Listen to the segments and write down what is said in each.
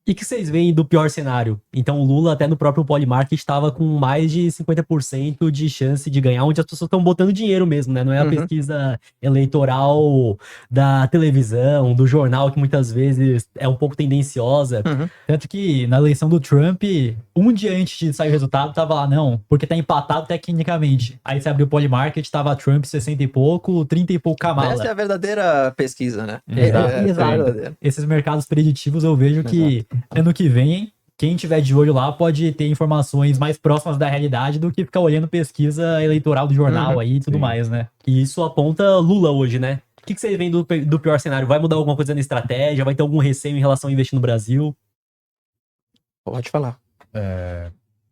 E que vocês veem do pior cenário? Então o Lula até no próprio Polymarket estava com mais de 50% de chance de ganhar, onde as pessoas estão botando dinheiro mesmo, né? Não é a Uhum. pesquisa eleitoral da televisão, do jornal, que muitas vezes é um pouco tendenciosa. Uhum. Tanto que na eleição do Trump, um dia antes de sair o resultado, tava lá, não, porque tá empatado tecnicamente. Aí você abriu o Polymarket, tava Trump 60 e pouco, 30 e pouco Essa é Kamala. a verdadeira pesquisa, né? Essa é a Exato. verdadeira. Esses mercados preditivos eu vejo que Exato. ano que vem, quem tiver de olho lá pode ter informações mais próximas da realidade do que ficar olhando pesquisa eleitoral do jornal Uhum. aí e tudo Sim. mais, né? E isso aponta Lula hoje, né? O que vocês veem do pior cenário? Vai mudar alguma coisa na estratégia? Vai ter algum receio em relação a investir no Brasil? Pode falar.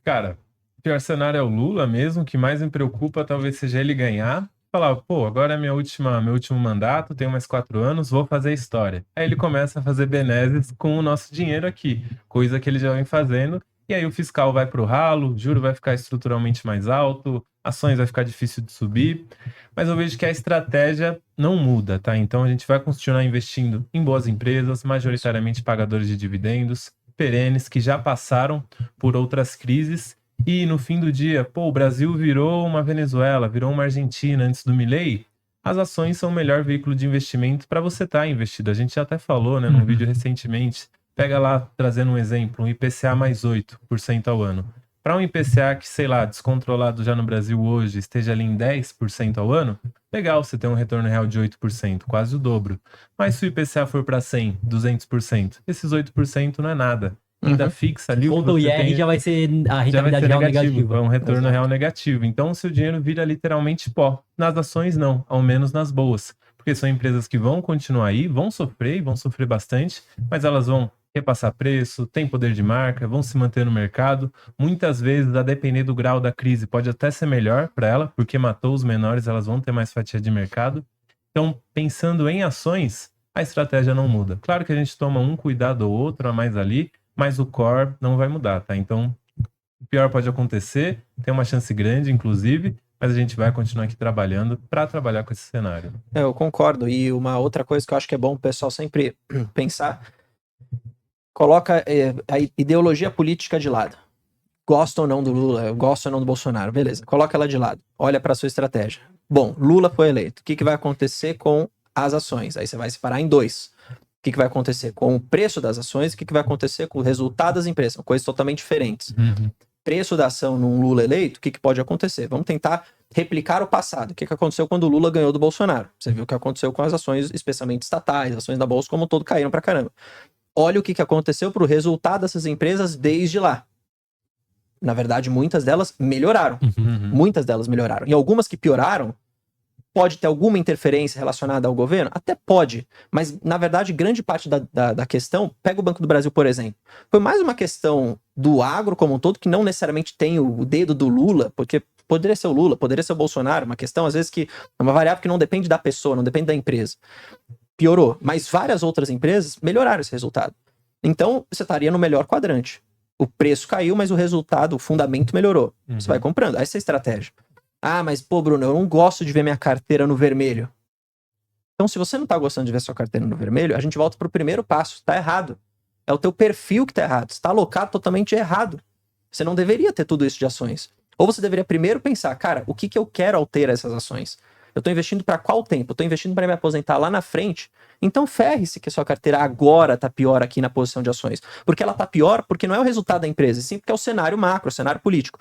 Cara, o pior cenário é o Lula mesmo, o que mais me preocupa talvez seja ele ganhar. Falar, pô, agora é meu último mandato, tenho mais 4 anos, vou fazer história. Aí ele começa a fazer benesses com o nosso dinheiro aqui, coisa que ele já vem fazendo. E aí o fiscal vai pro ralo, o juro vai ficar estruturalmente mais alto, ações vai ficar difícil de subir. Mas eu vejo que a estratégia não muda, tá? Então a gente vai continuar investindo em boas empresas, majoritariamente pagadores de dividendos, perenes, que já passaram por outras crises. E no fim do dia, pô, o Brasil virou uma Venezuela, virou uma Argentina antes do Milei. As ações são o melhor veículo de investimento para você estar investido. A gente já até falou, né, num vídeo recentemente. Pega lá, trazendo um exemplo, um IPCA mais 8% ao ano. Para um IPCA que, sei lá, descontrolado já no Brasil hoje, esteja ali em 10% ao ano, legal você ter um retorno real de 8%, quase o dobro. Mas se o IPCA for para 100, 200%, esses 8% não é nada. Ainda Uhum. fixa ali o que Conta o você IR tem, já vai ser a já vai rentabilidade ser real negativo, é negativa. um retorno Exato. real negativo. Então, o seu dinheiro vira literalmente pó. Nas ações, não, ao menos nas boas. Porque são empresas que vão continuar aí, vão sofrer e vão sofrer bastante, mas elas vão repassar preço, têm poder de marca, vão se manter no mercado. Muitas vezes, a depender do grau da crise, pode até ser melhor para ela, porque matou os menores, elas vão ter mais fatia de mercado. Então, pensando em ações, a estratégia não muda. Claro que a gente toma um cuidado ou outro a mais ali, mas o core não vai mudar, tá? Então, o pior pode acontecer, tem uma chance grande, inclusive, mas a gente vai continuar aqui trabalhando para trabalhar com esse cenário. Eu concordo. E uma outra coisa que eu acho que é bom o pessoal sempre pensar, coloca a ideologia política de lado. Gosta ou não do Lula, gosta ou não do Bolsonaro, beleza. Coloca ela de lado. Olha para sua estratégia. Bom, Lula foi eleito. O que vai acontecer com as ações? Aí você vai separar em dois. O que vai acontecer com o preço das ações? O que vai acontecer com o resultado das empresas? São coisas totalmente diferentes. Preço da ação num Lula eleito, o que pode acontecer? Vamos tentar replicar o passado. O que aconteceu quando o Lula ganhou do Bolsonaro? Você viu o que aconteceu com as ações, especialmente estatais, ações da Bolsa como um todo caíram pra caramba. Olha o que aconteceu pro resultado dessas empresas desde lá. Na verdade, muitas delas melhoraram. Muitas delas melhoraram. E algumas que pioraram, pode ter alguma interferência relacionada ao governo? Até pode. Mas, na verdade, grande parte da questão, pega o Banco do Brasil, por exemplo, foi mais uma questão do agro como um todo, que não necessariamente tem o dedo do Lula, porque poderia ser o Lula, poderia ser o Bolsonaro, uma questão, às vezes, que é uma variável que não depende da pessoa, não depende da empresa. Piorou. Mas várias outras empresas melhoraram esse resultado. Então, você estaria no melhor quadrante. O preço caiu, mas o resultado, o fundamento melhorou. Você vai comprando. Essa é a estratégia. Ah, mas pô, Bruno, eu não gosto de ver minha carteira no vermelho. Então, se você não tá gostando de ver sua carteira no vermelho, a gente volta pro primeiro passo. Tá errado. É o teu perfil que tá errado. Você tá alocado totalmente errado. Você não deveria ter tudo isso de ações. Ou você deveria primeiro pensar, cara, o que eu quero alterar essas ações? Eu tô investindo para qual tempo? Eu tô investindo para me aposentar lá na frente? Então ferre-se que a sua carteira agora tá pior aqui na posição de ações. Porque ela tá pior porque não é o resultado da empresa, sim porque é o cenário macro, o cenário político.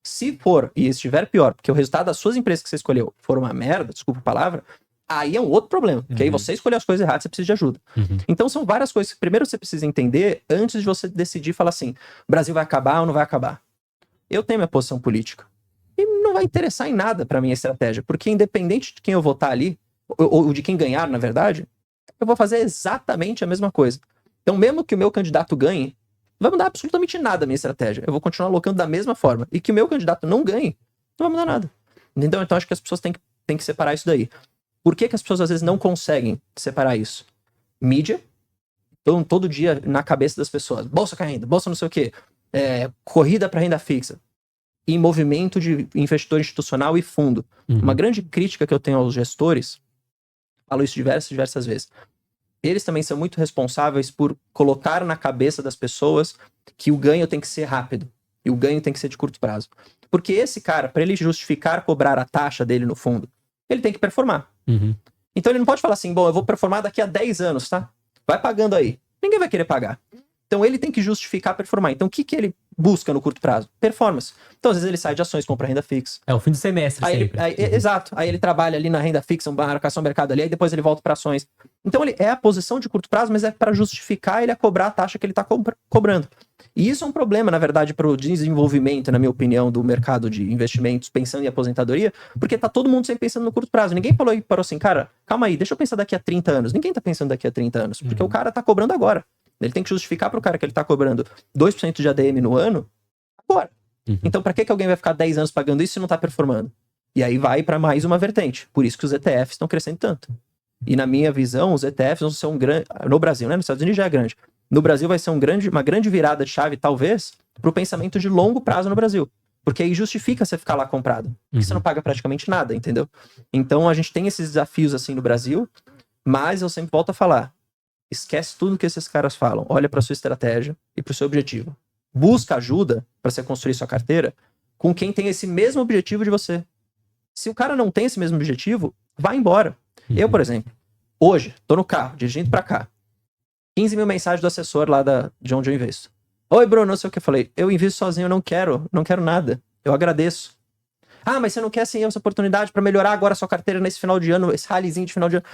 Se for e estiver pior, porque o resultado das suas empresas que você escolheu for uma merda, desculpa a palavra, aí é um outro problema. Porque aí você escolheu as coisas erradas, você precisa de ajuda. Então são várias coisas que primeiro você precisa entender antes de você decidir falar assim, o Brasil vai acabar ou não vai acabar? Eu tenho minha posição política. E não vai interessar em nada pra minha estratégia, porque independente de quem eu votar ali, ou de quem ganhar, na verdade, eu vou fazer exatamente a mesma coisa. Então, mesmo que o meu candidato ganhe, não vai mudar absolutamente nada a minha estratégia. Eu vou continuar alocando da mesma forma. E que o meu candidato não ganhe, não vai mudar nada. Entendeu? Então, acho que as pessoas têm que separar isso daí. Por que as pessoas, às vezes, não conseguem separar isso? Mídia. Então, todo dia na cabeça das pessoas. Bolsa caindo, bolsa não sei o quê. Corrida para renda fixa. E movimento de investidor institucional e fundo. Uma grande crítica que eu tenho aos gestores, falo isso diversas vezes. eles também são muito responsáveis por colocar na cabeça das pessoas que o ganho tem que ser rápido. E o ganho tem que ser de curto prazo. Porque esse cara, para ele justificar cobrar a taxa dele no fundo, ele tem que performar. Uhum. Então ele não pode falar assim, bom, eu vou performar daqui a 10 anos, tá? Vai pagando aí. Ninguém vai querer pagar. Então ele tem que justificar performar. Então o que ele busca no curto prazo? Performance. Então às vezes ele sai de ações, compra renda fixa. É o fim do semestre sempre. Exato. Aí ele trabalha ali na renda fixa, uma marcação mercado ali, aí depois ele volta para ações. Então ele é a posição de curto prazo, mas é para justificar ele a cobrar a taxa que ele está cobrando. E isso é um problema, na verdade, para o desenvolvimento, na minha opinião, do mercado de investimentos, pensando em aposentadoria, porque tá todo mundo sempre pensando no curto prazo. Ninguém parou assim, cara, calma aí, deixa eu pensar daqui a 30 anos. Ninguém tá pensando daqui a 30 anos, porque o cara tá cobrando agora. Ele tem que justificar pro cara que ele tá cobrando 2% de ADM no ano agora. Então, para que alguém vai ficar 10 anos pagando isso se não tá performando? E aí vai para mais uma vertente. Por isso que os ETFs estão crescendo tanto. E na minha visão, os ETFs vão ser um grande... No Brasil, né? Nos Estados Unidos já é grande. No Brasil vai ser uma grande virada de chave, talvez, pro pensamento de longo prazo no Brasil. Porque aí justifica você ficar lá comprado. Porque você não paga praticamente nada, entendeu? Então, a gente tem esses desafios assim no Brasil, mas eu sempre volto a falar. Esquece tudo que esses caras falam. Olha para sua estratégia e para o seu objetivo. Busca ajuda para você construir sua carteira com quem tem esse mesmo objetivo de você. Se o cara não tem esse mesmo objetivo, vai embora. Eu, por exemplo, hoje, tô no carro, dirigindo para cá. 15 mil mensagens do assessor lá de onde eu investo. Oi, Bruno, não sei o que eu falei. Eu invisto sozinho, eu não quero nada. Eu agradeço. Ah, mas você não quer sim essa oportunidade para melhorar agora a sua carteira nesse final de ano, esse rallyzinho de final de ano?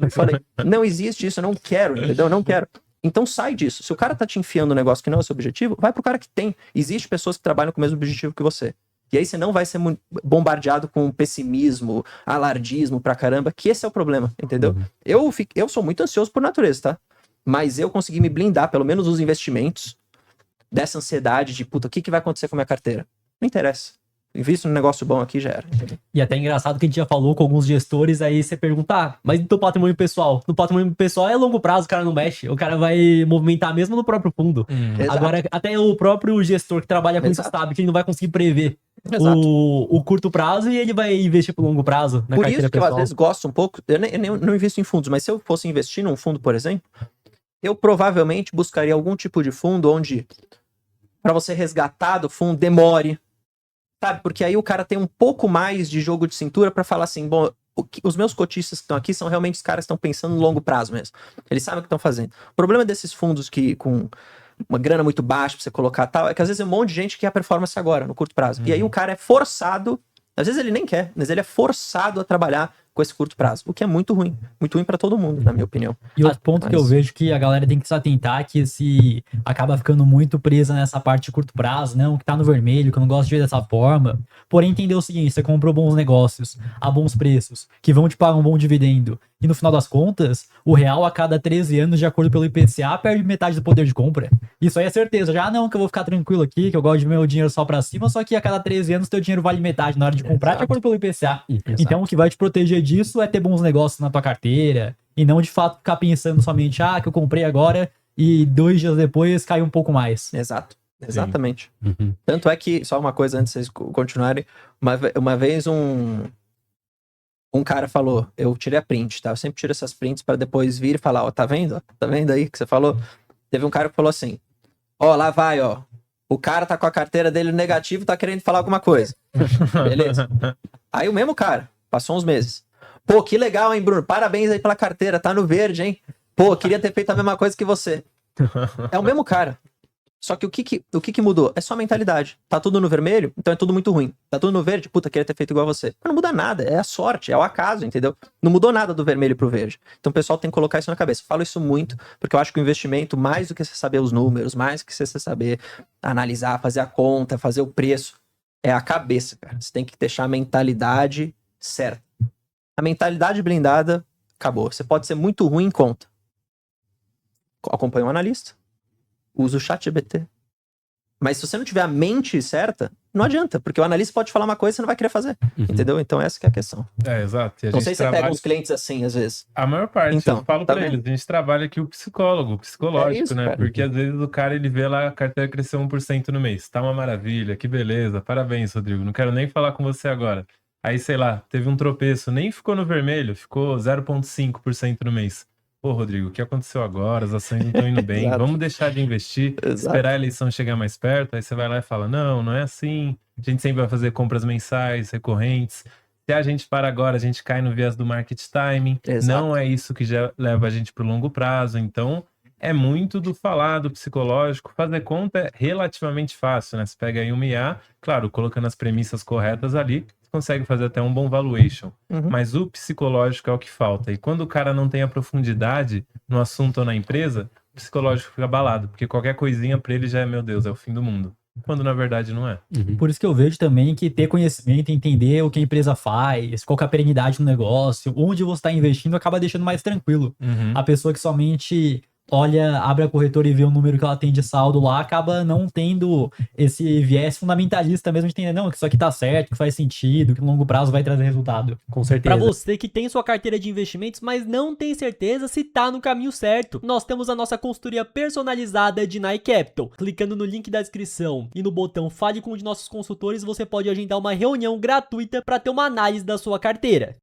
Eu falei, não existe isso, eu não quero, entendeu? Eu não quero. Então sai disso. Se o cara tá te enfiando um negócio que não é o seu objetivo, vai pro cara que tem. Existem pessoas que trabalham com o mesmo objetivo que você. E aí você não vai ser bombardeado com pessimismo, alardismo pra caramba, que esse é o problema, entendeu? Eu sou muito ansioso por natureza, tá? Mas eu consegui me blindar, pelo menos os investimentos, dessa ansiedade de, puta, o que vai acontecer com a minha carteira? Não interessa. Invisto num negócio bom aqui, já era. Entendeu? E até engraçado que a gente já falou com alguns gestores, aí você pergunta, mas no teu patrimônio pessoal? No patrimônio pessoal é longo prazo, o cara não mexe. O cara vai movimentar mesmo no próprio fundo. Agora, até o próprio gestor que trabalha com isso sabe que ele não vai conseguir prever o curto prazo e ele vai investir pro longo prazo na Por carteira isso que pessoal. eu às vezes gosto um pouco, eu não invisto em fundos, mas se eu fosse investir num fundo, por exemplo, eu provavelmente buscaria algum tipo de fundo onde, para você resgatar do fundo, demore. Sabe, porque aí o cara tem um pouco mais de jogo de cintura pra falar assim, bom, os meus cotistas que estão aqui são realmente os caras que estão pensando no longo prazo mesmo. Eles sabem o que estão fazendo. O problema desses fundos que com uma grana muito baixa pra você colocar tal, é que às vezes é um monte de gente que quer performance agora, no curto prazo. E aí o cara é forçado, às vezes ele nem quer, mas ele é forçado a trabalhar com esse curto prazo, o que é muito ruim pra todo mundo, na minha opinião. E outro ponto que eu vejo que a galera tem que se atentar é que se acaba ficando muito presa nessa parte de curto prazo, não, que tá no vermelho, que eu não gosto de ver dessa forma. Porém, entender o seguinte, você comprou bons negócios, a bons preços, que vão te pagar um bom dividendo, e no final das contas, o real a cada 13 anos, de acordo pelo IPCA, perde metade do poder de compra. Isso aí é certeza. Já não, que eu vou ficar tranquilo aqui, que eu gosto de ver meu dinheiro só pra cima, só que a cada 13 anos teu dinheiro vale metade na hora de comprar, de acordo pelo IPCA. Então, o que vai te proteger disso é ter bons negócios na tua carteira, e não de fato ficar pensando somente, que eu comprei agora, e 2 dias depois caiu um pouco mais. Exato. Exatamente. Tanto é que, só uma coisa antes de vocês continuarem, uma vez um cara falou, eu tirei a print, tá? Eu sempre tiro essas prints para depois vir e falar, ó, tá vendo? Tá vendo aí que você falou? Teve um cara que falou assim, ó, lá vai, ó, o cara tá com a carteira dele negativo, tá querendo falar alguma coisa. Beleza. Aí o mesmo cara, passou uns meses. Pô, que legal, hein, Bruno? Parabéns aí pela carteira, tá no verde, hein? Pô, queria ter feito a mesma coisa que você. É o mesmo cara. Só que o que mudou? É só a mentalidade. Tá tudo no vermelho, então é tudo muito ruim. Tá tudo no verde, puta, queria ter feito igual a você. Mas não muda nada, é a sorte, é o acaso, entendeu? Não mudou nada do vermelho pro verde. Então o pessoal tem que colocar isso na cabeça. Eu falo isso muito, porque eu acho que o investimento, mais do que você saber os números, mais do que você saber analisar, fazer a conta, fazer o preço, é a cabeça, cara. Você tem que deixar a mentalidade certa. A mentalidade blindada, acabou. Você pode ser muito ruim em conta. Acompanha um analista. Usa o ChatGPT. Mas se você não tiver a mente certa, não adianta, porque o analista pode falar uma coisa e você não vai querer fazer. Entendeu? Então essa que é a questão. Exato. E não sei se você pega uns clientes assim, às vezes. A maior parte, então, eu falo pra eles, a gente trabalha aqui o psicológico, isso, né? cara. Porque às vezes o cara, ele vê lá a carteira crescer 1% no mês. Tá uma maravilha, que beleza. Parabéns, Rodrigo. Não quero nem falar com você agora. Aí, sei lá, teve um tropeço, nem ficou no vermelho, ficou 0,5% no mês. pô, Rodrigo, o que aconteceu agora? As ações não estão indo bem, Exato. vamos deixar de investir, Exato. esperar a eleição chegar mais perto, aí você vai lá e fala, não é assim, a gente sempre vai fazer compras mensais, recorrentes, se a gente para agora, a gente cai no viés do market timing, Exato. não é isso que já leva a gente para o longo prazo, então é muito do falar, do psicológico, fazer conta é relativamente fácil, né? Você pega aí uma IA, claro, colocando as premissas corretas ali, você consegue fazer até um bom valuation. Uhum. Mas o psicológico é o que falta. E quando o cara não tem a profundidade no assunto ou na empresa, o psicológico fica abalado, porque qualquer coisinha pra ele já é, meu Deus, é o fim do mundo. Quando na verdade não é. Por isso que eu vejo também que ter conhecimento, entender o que a empresa faz, qual que é a perenidade no negócio, onde você está investindo, acaba deixando mais tranquilo. A pessoa que somente olha, abre a corretora e vê o número que ela tem de saldo lá, acaba não tendo esse viés fundamentalista mesmo de entender, não, que isso aqui tá certo, que faz sentido, que no longo prazo vai trazer resultado. Com certeza. Pra você que tem sua carteira de investimentos, mas não tem certeza se tá no caminho certo, nós temos a nossa consultoria personalizada de Nike Capital. Clicando no link da descrição e no botão Fale com um de nossos consultores, você pode agendar uma reunião gratuita para ter uma análise da sua carteira.